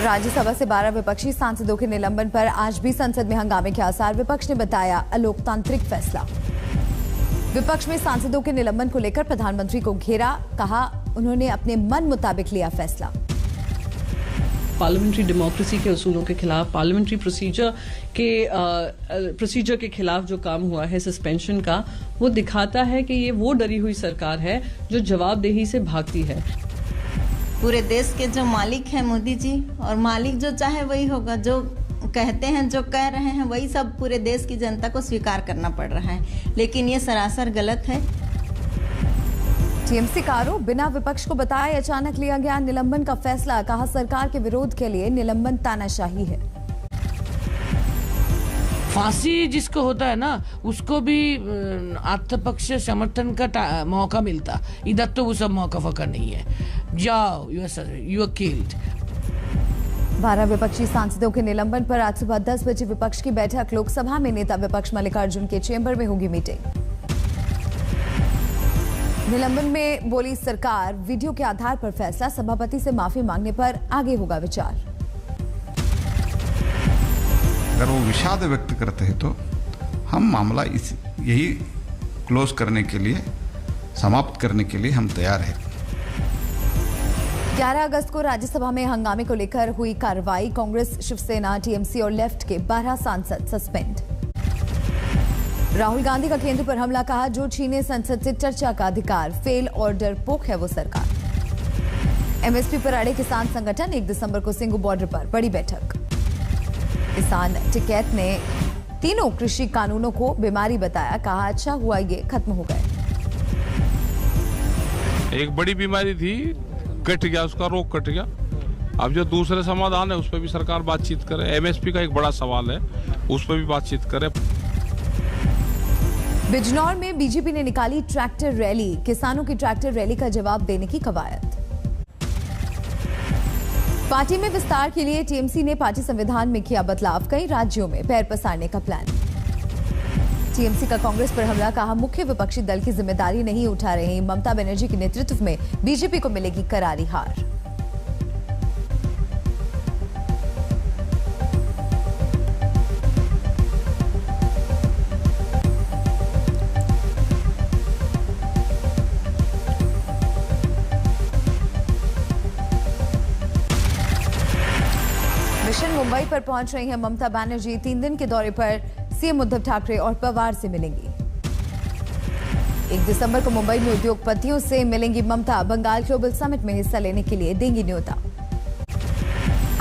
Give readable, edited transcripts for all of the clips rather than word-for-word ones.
राज्यसभा से 12 विपक्षी सांसदों के निलंबन पर आज भी संसद में हंगामे के आसार। विपक्ष ने बताया अलोकतांत्रिक फैसला। विपक्ष में सांसदों के निलंबन को लेकर प्रधानमंत्री को घेरा, कहा उन्होंने अपने मन मुताबिक लिया फैसला। पार्लियामेंट्री डेमोक्रेसी के उसूलों के खिलाफ, पार्लियामेंट्री प्रोसीजर के खिलाफ जो काम हुआ है सस्पेंशन का, वो दिखाता है कि ये वो डरी हुई सरकार है जो जवाबदेही से भागती है। पूरे देश के जो मालिक हैं मोदी जी, और मालिक जो चाहे वही होगा, जो कहते हैं, जो कह रहे हैं वही सब पूरे देश की जनता को स्वीकार करना पड़ रहा है, लेकिन ये सरासर गलत है। टीएमसी का आरोप, बिना विपक्ष को बताए अचानक लिया गया निलंबन का फैसला। कहा सरकार के विरोध के लिए निलंबन तानाशाही है। फांसी जिसको होता है ना, उसको भी आत्मपक्ष समर्थन का मौका मिलता, इधर तो वो सब मौका फका नहीं है। जाओ, यू आर किल्ड। 12 विपक्षी सांसदों के निलंबन पर आज सुबह 10 बजे विपक्ष की बैठक। लोकसभा में नेता विपक्ष मल्लिकार्जुन के चेंबर में होगी मीटिंग। निलंबन में बोली सरकार, वीडियो के आधार पर फैसला, सभापति से माफी मांगने पर आगे होगा विचार। अगर वो विषाद व्यक्त करते हैं तो हम मामला यही क्लोज करने के लिए, समाप्त करने के लिए हम तैयार हैं। 11 अगस्त को राज्यसभा में हंगामे को लेकर हुई कार्रवाई। कांग्रेस, शिवसेना, टीएमसी और लेफ्ट के 12 सांसद सस्पेंड। राहुल गांधी का केंद्र पर हमला, कहा जो छीने संसद से चर्चा का अधिकार, फेल और डरपोक है वो सरकार। एमएसपी पर अड़े किसान संगठन, 1 दिसंबर को सिंघू बॉर्डर पर बड़ी बैठक। किसान टिकैत ने तीनों कृषि कानूनों को बीमारी बताया, कहा अच्छा हुआ ये खत्म हो गए। एक बड़ी बीमारी थी, कट गया, उसका रोग कट गया। अब जो दूसरे समाधान है उस पर भी सरकार बातचीत करे। एमएसपी का एक बड़ा सवाल है, उस पर भी बातचीत करे। बिजनौर में बीजेपी ने निकाली ट्रैक्टर रैली। किसानों की ट्रैक्टर रैली का जवाब देने की कवायद। पार्टी में विस्तार के लिए टीएमसी ने पार्टी संविधान में किया बदलाव, कई राज्यों में पैर पसारने का प्लान। टीएमसी का कांग्रेस पर हमला, कहा मुख्य विपक्षी दल की जिम्मेदारी नहीं उठा रही, ममता बनर्जी के नेतृत्व में बीजेपी को मिलेगी करारी हार। मिशन मुंबई पर पहुंच रही हैं ममता बनर्जी। 3 दिन के दौरे पर सीएम उद्धव ठाकरे और पवार से मिलेंगी। 1 दिसंबर को मुंबई में उद्योगपतियों से मिलेंगी ममता। बंगाल ग्लोबल समिट में हिस्सा लेने के लिए देंगी न्योता।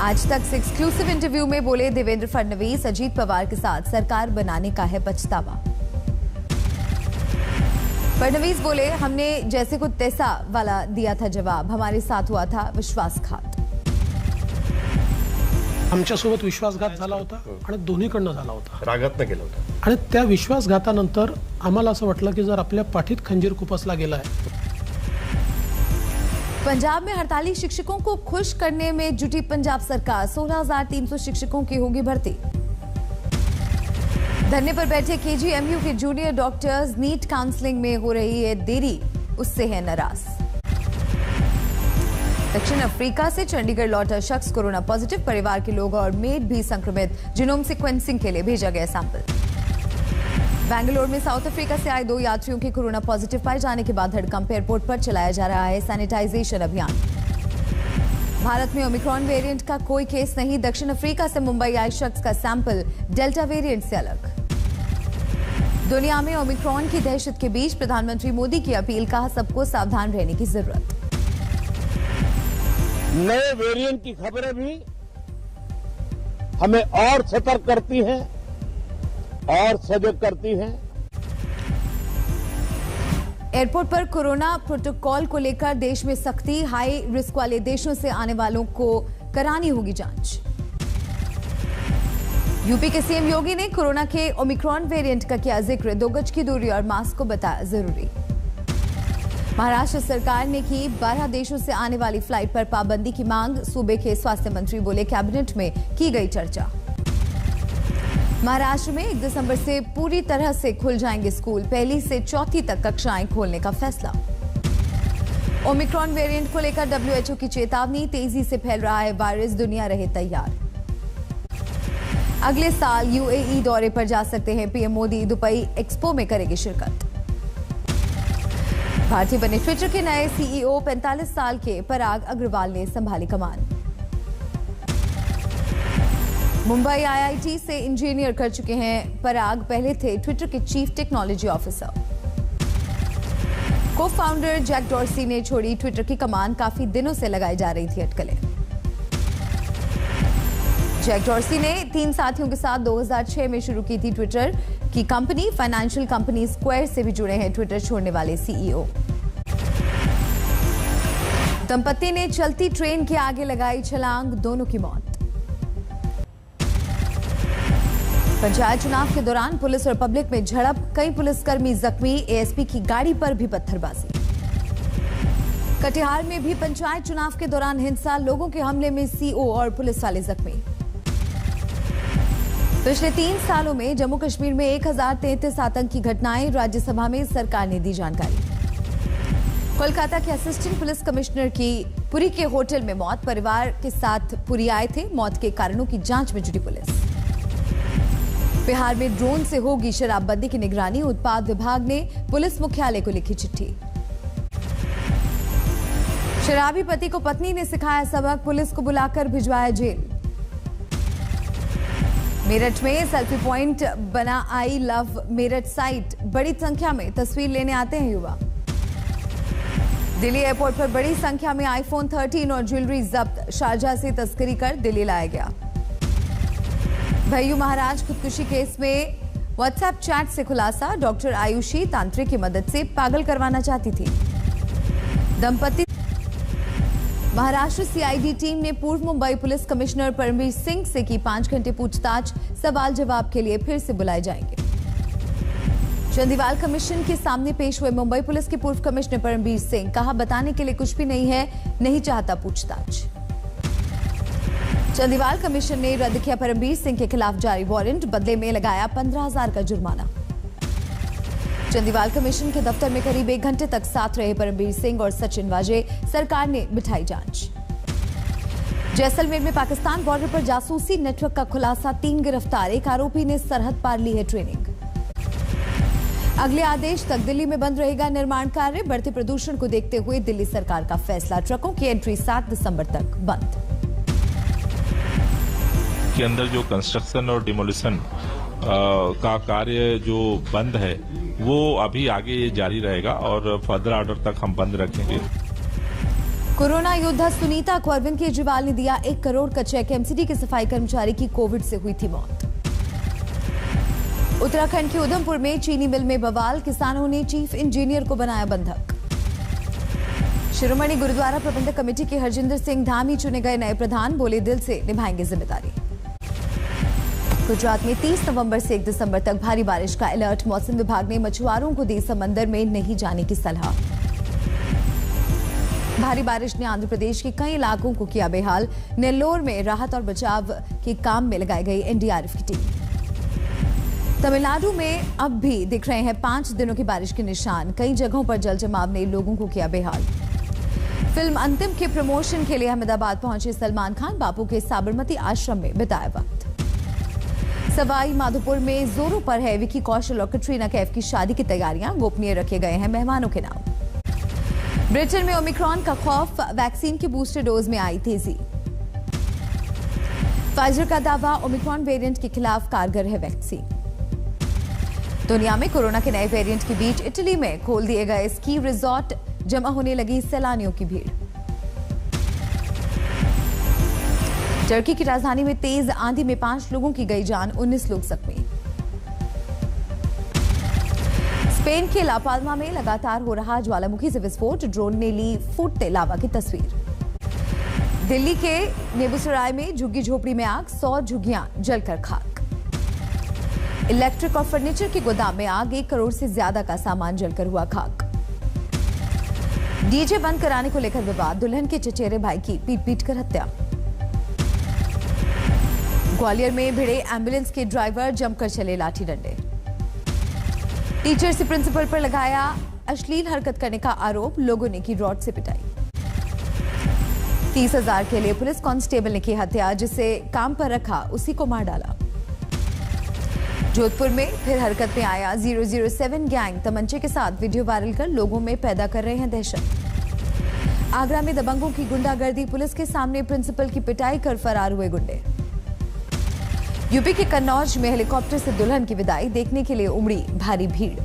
आज तक से एक्सक्लूसिव इंटरव्यू में बोले देवेंद्र फडणवीस, अजीत पवार के साथ सरकार बनाने का है पछतावा। फडणवीस बोले, हमने जैसे को तैसा वाला दिया था जवाब, हमारे साथ हुआ था विश्वासघात। आमच्यासोबत विश्वासघात झाला होता आणि दोन्हीकडनं झाला होता, रागातनं केला होता, आणि त्या विश्वासघातानंतर आम्हाला असं वाटलं की जर आपल्या पाठीत खंजीर खुपसला गेला है। पंजाब में हड़ताली शिक्षकों को खुश करने में जुटी पंजाब सरकार। 16,300 शिक्षकों की होगी भर्ती। धरने पर बैठे केजीएमयू के जूनियर डॉक्टर्स, नीट काउंसलिंग में हो रही है देरी, उससे है नाराज। दक्षिण अफ्रीका से चंडीगढ़ लौटा शख्स कोरोना पॉजिटिव, परिवार के लोग और मेड भी संक्रमित, जीनोम सीक्वेंसिंग के लिए भेजा गया सैंपल। बेंगलुरु में साउथ अफ्रीका से आए 2 यात्रियों के कोरोना पॉजिटिव पाए जाने के बाद हडकंप एयरपोर्ट पर चलाया जा रहा है सैनिटाइजेशन अभियान। भारत में ओमिक्रॉन वेरिएंट का कोई केस नहीं। दक्षिण अफ्रीका से मुंबई आए शख्स का सैंपल डेल्टा वेरिएंट से अलग। दुनिया में ओमिक्रॉन की दहशत के बीच प्रधानमंत्री मोदी की अपील, कहा सबको सावधान रहने की जरूरत। नए वेरिएंट की खबरें भी हमें और सतर्क करती हैं और सजग करती हैं। एयरपोर्ट पर कोरोना प्रोटोकॉल को लेकर देश में सख्ती, हाई रिस्क वाले देशों से आने वालों को करानी होगी जांच। यूपी के सीएम योगी ने कोरोना के ओमिक्रॉन वेरिएंट का किया जिक्र, 2 गज की दूरी और मास्क को बताया जरूरी। महाराष्ट्र सरकार ने की 12 देशों से आने वाली फ्लाइट पर पाबंदी की मांग। सूबे के स्वास्थ्य मंत्री बोले कैबिनेट में की गई चर्चा। महाराष्ट्र में 1 दिसंबर से पूरी तरह से खुल जाएंगे स्कूल, 1ली से 4थी तक कक्षाएं खोलने का फैसला। ओमिक्रॉन वेरिएंट को लेकर WHO की चेतावनी, तेजी से फैल रहा है वायरस, दुनिया रहे तैयार। अगले साल UAE दौरे पर जा सकते हैं पीएम मोदी, दुबई एक्सपो में करेंगे शिरकत। भारतीय बने ट्विटर के नए CEO 45 साल के पराग अग्रवाल ने संभाली कमान। मुंबई IIT से इंजीनियर कर चुके हैं पराग, पहले थे ट्विटर के चीफ टेक्नोलॉजी ऑफिसर। को फाउंडर जैक डॉर्सी ने छोड़ी ट्विटर की कमान, काफी दिनों से लगाई जा रही थी अटकलें। जैक डॉर्सी ने 3 साथियों के साथ 2006 में शुरू की थी ट्विटर की कंपनी। फाइनेंशियल कंपनी स्क्वायर से भी जुड़े हैं ट्विटर छोड़ने वाले CEO। दंपति ने चलती ट्रेन के आगे लगाई छलांग, दोनों की मौत। पंचायत चुनाव के दौरान पुलिस और पब्लिक में झड़प, कई पुलिसकर्मी जख्मी, ASP की गाड़ी पर भी पत्थरबाजी। कटिहार में भी पंचायत चुनाव के दौरान हिंसा, लोगों के हमले में CO और पुलिस वाले जख्मी। पिछले 3 सालों में जम्मू कश्मीर में 1033 आतंकी घटनाएं, राज्यसभा में सरकार ने दी जानकारी। कोलकाता के असिस्टेंट पुलिस कमिश्नर की पुरी के होटल में मौत, परिवार के साथ पुरी आए थे, मौत के कारणों की जांच में जुटी पुलिस। बिहार में ड्रोन से होगी शराबबंदी की निगरानी, उत्पाद विभाग ने पुलिस मुख्यालय को लिखी चिट्ठी। शराबी पति को पत्नी ने सिखाया सबक, पुलिस को बुलाकर भिजवाया जेल। मेरठ में सेल्फी पॉइंट बना आई लव मेरठ साइट, बड़ी संख्या में तस्वीर लेने आते हैं युवा। दिल्ली एयरपोर्ट पर बड़ी संख्या में iPhone 13 और ज्वेलरी जब्त, शारजाह से तस्करी कर दिल्ली लाया गया। भैयू महाराज खुदकुशी केस में व्हाट्सएप चैट से खुलासा, डॉक्टर आयुषी तांत्रिक की मदद से पागल करवाना चाहती थी। दंपति महाराष्ट्र CID टीम ने पूर्व मुंबई पुलिस कमिश्नर परमवीर सिंह से की 5 घंटे पूछताछ, सवाल जवाब के लिए फिर से बुलाए जाएंगे। चंदीवाल कमीशन के सामने पेश हुए मुंबई पुलिस के पूर्व कमिश्नर परमवीर सिंह, कहा बताने के लिए कुछ भी नहीं है, नहीं चाहता पूछताछ। चंदीवाल कमीशन ने रद्द किया परमवीर सिंह के खिलाफ जारी वारंट, बदले में लगाया 15,000 का जुर्माना। चंदीवाल कमीशन के दफ्तर में करीब 1 घंटे तक साथ रहे परमवीर सिंह और सचिन वाजे, सरकार ने बिठाई जांच। जैसलमेर में पाकिस्तान बॉर्डर पर जासूसी नेटवर्क का खुलासा, 3 गिरफ्तार, एक आरोपी ने सरहद पार ली है ट्रेनिंग। अगले आदेश तक दिल्ली में बंद रहेगा निर्माण कार्य, बढ़ते प्रदूषण को देखते हुए दिल्ली सरकार का फैसला, ट्रकों की एंट्री 7 दिसंबर तक बंद। के अंदर जो कंस्ट्रक्शन और डिमोलिशन का कार्य जो बंद है वो अभी आगे ये जारी रहेगा और फर्दर ऑर्डर तक हम बंद रखेंगे। कोरोना योद्धा सुनीता को अरविंद केजरीवाल ने दिया 1 करोड़ का चेक, MCD के सफाई कर्मचारी की कोविड से हुई थी मौत। उत्तराखंड के उधमपुर में चीनी मिल में बवाल, किसानों ने चीफ इंजीनियर को बनाया बंधक। शिरोमणि गुरुद्वारा प्रबंधक कमेटी के हरजिंदर सिंह धामी चुने गए नए प्रधान, बोले दिल से निभाएंगे जिम्मेदारी। गुजरात में 30 नवंबर से 1 दिसंबर तक भारी बारिश का अलर्ट, मौसम विभाग ने मछुआरों को दी समंदर में नहीं जाने की सलाह। भारी बारिश ने आंध्र प्रदेश के कई इलाकों को किया बेहाल, नेल्लोर में राहत और बचाव के काम में लगाई गई NDRF की टीम। तमिलनाडु में अब भी दिख रहे हैं 5 दिनों की बारिश के निशान, कई जगहों पर जल जमाव ने लोगों को किया बेहाल। फिल्म अंतिम के प्रमोशन के लिए अहमदाबाद पहुंचे सलमान खान, बापू के साबरमती आश्रम में बिताया वक्त। सवाई माधोपुर में जोरों पर है विकी कौशल और कटरीना कैफ की शादी की तैयारियां, गोपनीय रखे गए हैं मेहमानों के नाम। ब्रिटेन में ओमिक्रॉन का खौफ, वैक्सीन की बूस्टर डोज में आई तेजी। फाइजर का दावा, ओमिक्रॉन वेरिएंट के खिलाफ कारगर है वैक्सीन। दुनिया में कोरोना के नए वेरिएंट के बीच इटली में खोल दिए गए स्की रिजॉर्ट, जमा होने लगी सैलानियों की भीड़। टर्की की राजधानी में तेज आंधी में 5 लोगों की गई जान, 19 लोग जख्मी। स्पेन के ला पाल्मा में लगातार हो रहा ज्वालामुखी से विस्फोट, ड्रोन ने ली फूटते लावा की तस्वीर। दिल्ली के नेबुसराय में झुग्गी झोपड़ी में आग, 100 झुग्गियां जलकर खाक। इलेक्ट्रिक और फर्नीचर के गोदाम में आग, 1 करोड़ से ज्यादा का सामान जलकर हुआ खाक। डीजे बंद कराने को लेकर विवाद, दुल्हन के चचेरे भाई की पीट कर हत्या। ग्वालियर में भिड़े एम्बुलेंस के ड्राइवर, जमकर चले लाठी डंडे। टीचर से प्रिंसिपल पर लगाया अश्लील हरकत करने का आरोप, लोगों ने की रॉड से पिटाई। 30,000 के लिए पुलिस कांस्टेबल ने की हत्या, जिसे काम पर रखा उसी को मार डाला। जोधपुर में फिर हरकत में आया 007 गैंग, तमंचे के साथ वीडियो वायरल कर लोगों में पैदा कर रहे हैं दहशत। आगरा में दबंगों की गुंडागर्दी, पुलिस के सामने प्रिंसिपल की पिटाई कर फरार हुए गुंडे। यूपी के कन्नौज में हेलीकॉप्टर से दुल्हन की विदाई देखने के लिए उमड़ी भारी भीड़।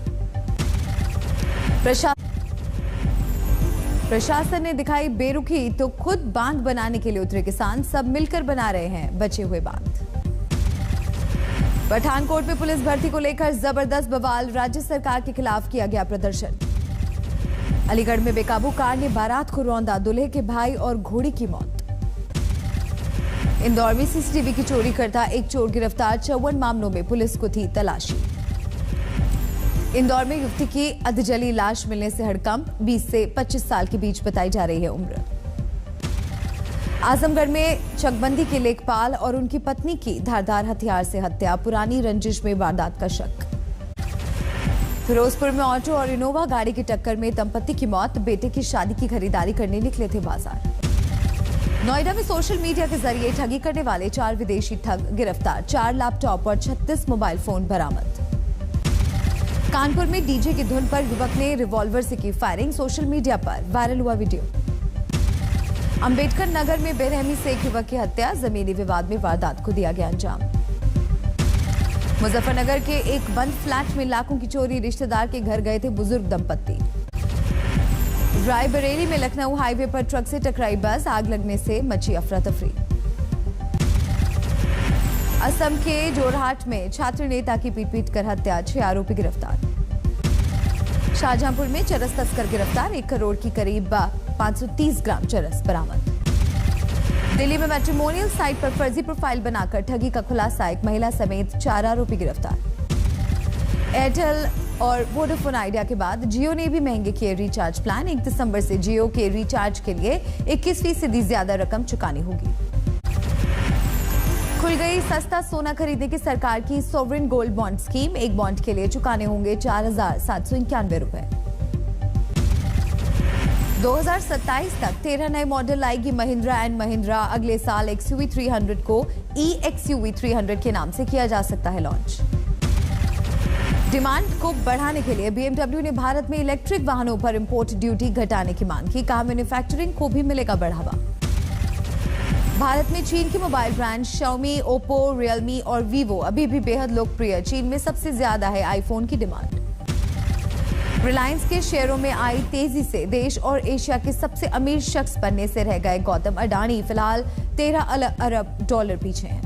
प्रशासन ने दिखाई बेरुखी तो खुद बांध बनाने के लिए उतरे किसान, सब मिलकर बना रहे हैं बचे हुए बांध। पठानकोट में पुलिस भर्ती को लेकर जबरदस्त बवाल, राज्य सरकार के खिलाफ किया गया प्रदर्शन। अलीगढ़ में बेकाबू कार ने बारात को रौंदा, दूल्हे के भाई और घोड़ी की मौत। इंदौर में सीसीटीवी की चोरी करता एक चोर गिरफ्तार, 54 मामलों में पुलिस को थी तलाशी। इंदौर में युवती की अधजली लाश मिलने से हड़कंप, 20 से 25 साल के बीच बताई जा रही है उम्र। आजमगढ़ में चकबंदी के लेखपाल और उनकी पत्नी की धारदार हथियार से हत्या, पुरानी रंजिश में वारदात का शक। फिरोजपुर में ऑटो और इनोवा गाड़ी की टक्कर में दंपति की मौत, बेटे की शादी की खरीदारी करने निकले थे बाजार। नोएडा में सोशल मीडिया के जरिए ठगी करने वाले 4 विदेशी ठग गिरफ्तार, 4 लैपटॉप और 36 मोबाइल फोन बरामद। कानपुर में डीजे की धुन पर युवक ने रिवॉल्वर से की फायरिंग, सोशल मीडिया पर वायरल हुआ वीडियो। अंबेडकर नगर में बेरहमी से एक युवक की हत्या, जमीनी विवाद में वारदात को दिया गया अंजाम। मुजफ्फरनगर के एक बंद फ्लैट में लाखों की चोरी, रिश्तेदार के घर गए थे बुजुर्ग दंपत्ति। रायबरेली में लखनऊ हाईवे पर ट्रक से टकराई बस, आग लगने से मची अफरा तफरी। असम के जोरहाट में छात्र नेता की पीट कर हत्या, 6 आरोपी गिरफ्तार। शाहजहांपुर में चरस तस्कर गिरफ्तार, 1 करोड़ की करीब 530 ग्राम चरस बरामद। दिल्ली में मैट्रिमोनियल साइट पर फर्जी प्रोफाइल बनाकर ठगी का खुलासा, एक महिला समेत 4 आरोपी गिरफ्तार। एयरटेल और वोडाफोन आइडिया के बाद जियो ने भी महंगे किए रिचार्ज प्लान, 1 दिसंबर से जियो के रिचार्ज के लिए 21% ज्यादा रकम चुकानी होगी। खुल गई सस्ता सोना खरीदने की सरकार की सोवरेन गोल्ड बॉन्ड स्कीम, एक बॉन्ड के लिए चुकाने होंगे 4,791 रुपए। 2027 तक 13 नए मॉडल लाएगी महिंद्रा एंड महिंद्रा, अगले साल XUV 300 को eXUV 300 के नाम से किया जा सकता है लॉन्च। डिमांड को बढ़ाने के लिए BMW ने भारत में इलेक्ट्रिक वाहनों पर इंपोर्ट ड्यूटी घटाने की मांग की, कहा मैन्युफैक्चरिंग को भी मिलेगा बढ़ावा। भारत में चीन के mobile brand Xiaomi, Oppo, Realme और Vivo अभी भी बेहद लोकप्रिय, चीन में सबसे ज्यादा है आईफोन की डिमांड। रिलायंस के शेयरों में आई तेजी से, देश और एशिया के सबसे अमीर शख्स बनने से रह गए गौतम अडानी, फिलहाल $13 अरब पीछे हैं।